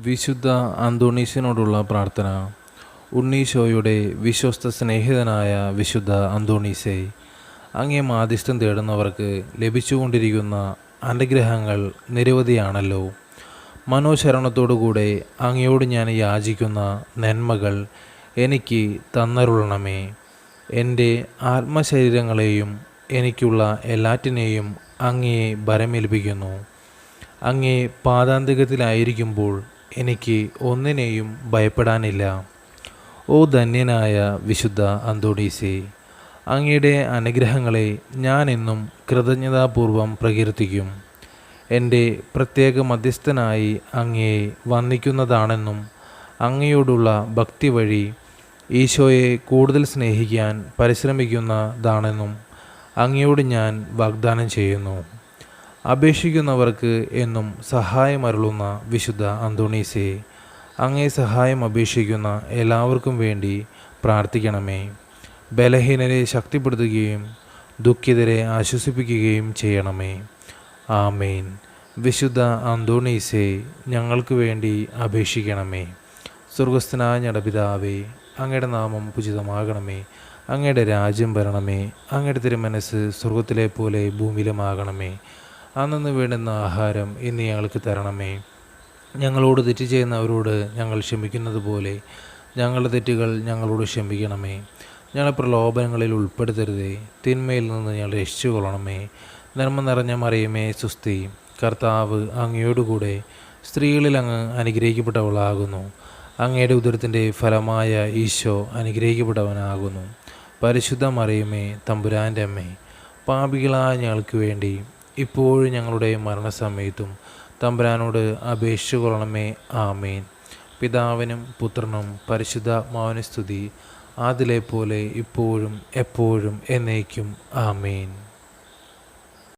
വിശുദ്ധ അന്തോണീസിനോടുള്ള പ്രാർത്ഥന. ഉണ്ണീശോയുടെ വിശ്വസ്ത സ്നേഹിതനായ വിശുദ്ധ അന്തോണീസേ, അങ്ങേ മാധ്യസ്ഥം തേടുന്നവർക്ക് ലഭിച്ചുകൊണ്ടിരിക്കുന്ന അനുഗ്രഹങ്ങൾ നിരവധിയാണല്ലോ. മനോശരണത്തോടുകൂടെ അങ്ങയോട് ഞാൻ യാചിക്കുന്ന നന്മകൾ എനിക്ക് തന്നരുളണമേ. എൻ്റെ ആത്മശരീരങ്ങളെയും എനിക്കുള്ള എല്ലാറ്റിനെയും അങ്ങയെ ഭരമേൽപ്പിക്കുന്നു. അങ്ങേ പാദാന്തികത്തിലായിരിക്കുമ്പോൾ എനിക്ക് ഒന്നിനെയും ഭയപ്പെടാനില്ല. ഓ ധന്യനായ വിശുദ്ധ അന്തോണീസേ, അങ്ങയുടെ അനുഗ്രഹങ്ങളെ ഞാൻ എന്നും കൃതജ്ഞതാപൂർവം പ്രകീർത്തിക്കും. എൻ്റെ പ്രത്യേക മധ്യസ്ഥനായി അങ്ങയെ വന്ദിക്കുന്നതാണെന്നും അങ്ങയോടുള്ള ഭക്തി വഴി ഈശോയെ കൂടുതൽ സ്നേഹിക്കാൻ പരിശ്രമിക്കുന്നതാണെന്നും അങ്ങയോട് ഞാൻ വാഗ്ദാനം ചെയ്യുന്നു. അപേക്ഷിക്കുന്നവർക്ക് എന്നും സഹായമരുളുന്ന വിശുദ്ധ അന്തോണീസേ, അങ്ങേ സഹായം അപേക്ഷിക്കുന്ന എല്ലാവർക്കും വേണ്ടി പ്രാർത്ഥിക്കണമേ. ബലഹീനരെ ശക്തിപ്പെടുത്തുകയും ദുഃഖിതരെ ആശ്വസിപ്പിക്കുകയും ചെയ്യണമേ. ആമേൻ. വിശുദ്ധ അന്തോണീസേ, ഞങ്ങൾക്ക് വേണ്ടി അപേക്ഷിക്കണമേ. സ്വർഗസ്ഥനായ ഞങ്ങളുടെ പിതാവേ, അങ്ങയുടെ നാമം പൂജിതമാകണമേ. അങ്ങയുടെ രാജ്യം വരണമേ. അങ്ങയുടെ തിരുമനസ്സ് സ്വർഗത്തിലെ പോലെ ഭൂമിയിലുമാകണമേ. അന്നു വേണ്ടുന്ന ആഹാരം ഇന്ന് ഞങ്ങൾക്ക് തരണമേ. ഞങ്ങളോട് തെറ്റ് ചെയ്യുന്നവരോട് ഞങ്ങൾ ക്ഷമിക്കുന്നത് പോലെ ഞങ്ങളുടെ തെറ്റുകൾ ഞങ്ങളോട് ക്ഷമിക്കണമേ. ഞങ്ങളെ പ്രലോഭനങ്ങളിൽ ഉൾപ്പെടുത്തരുതേ, തിന്മയിൽ നിന്ന് ഞങ്ങൾ രക്ഷിച്ചുകൊള്ളണമേ. നന്മ നിറഞ്ഞ മറിയമേ സുസ്തി, കർത്താവ് അങ്ങയോടുകൂടെ സ്ത്രീകളിൽ അങ്ങ് അനുഗ്രഹിക്കപ്പെട്ടവളാകുന്നു. അങ്ങയുടെ ഉദരത്തിൻ്റെ ഫലമായ ഈശോ അനുഗ്രഹിക്കപ്പെട്ടവനാകുന്നു. പരിശുദ്ധ മറിയമേ തമ്പുരാൻ്റെ അമ്മേ, പാപികളായ ഞങ്ങൾക്ക് വേണ്ടി ഇപ്പോഴും ഞങ്ങളുടെ മരണസമയത്തും തമ്പുരാനോട് അപേക്ഷിച്ചു കൊള്ളണമേ. ആമേൻ. പിതാവിനും പുത്രനും പരിശുദ്ധാത്മാവിനും സ്തുതി, ആദിലെ പോലെ ഇപ്പോഴും എപ്പോഴും എന്നേക്കും. ആമേൻ.